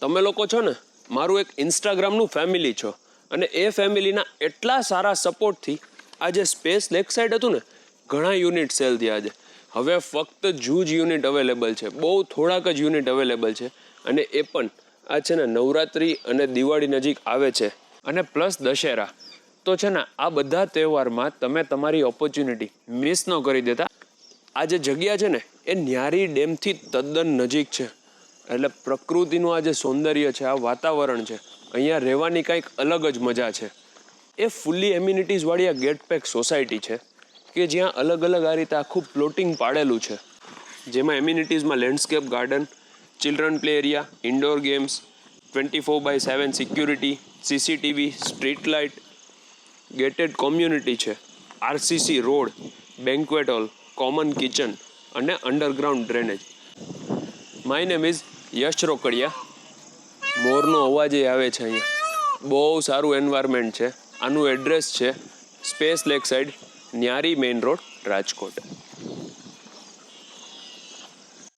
તમે લોકો છો ને મારું એક ઇન્સ્ટાગ્રામનું ફેમિલી છો અને એ ફેમિલીના એટલા સારા સપોર્ટથી આ જે સ્પેસ લેક સાઈડ હતું ને ઘણા યુનિટ સેલ થયા છે. હવે ફક્ત જ યુનિટ અવેલેબલ છે, બહુ થોડાક જ યુનિટ અવેલેબલ છે. અને એ પણ આ છે ને નવરાત્રિ અને દિવાળી નજીક આવે છે અને પ્લસ દશેરા. તો છે ને આ બધા તહેવારમાં તમે તમારી ઓપોર્ચ્યુનિટી મિસ ન કરી દેતા. આ જે જગ્યા છે ને એ ન્યારી ડેમથી તદ્દન નજીક છે. એટલે પ્રકૃતિનું આ જે સૌંદર્ય છે, આ વાતાવરણ છે, અહીંયા રહેવાની કંઈક અલગ જ મજા છે. એ ફૂલ્લી એમ્યુનિટીઝવાળી આ ગેટ પેક સોસાયટી છે કે જ્યાં અલગ અલગ આ રીતે આખું પ્લોટિંગ પાડેલું છે, જેમાં એમ્યુનિટીઝમાં landscape garden, children play area, indoor games, 24/7 security, CCTV, street light, gated community છે, RCC road, banquet hall, common kitchen અને underground drainage. My name is Yash Rokadiya. મોરનો અવાજ આવે છે અહીંયા. બહુ સારું એન્વાયરમેન્ટ છે. આનું એડ્રેસ છે સ્પેસ લેક સાઈડ, ન્યારી મેઇન રોડ, રાજકોટ.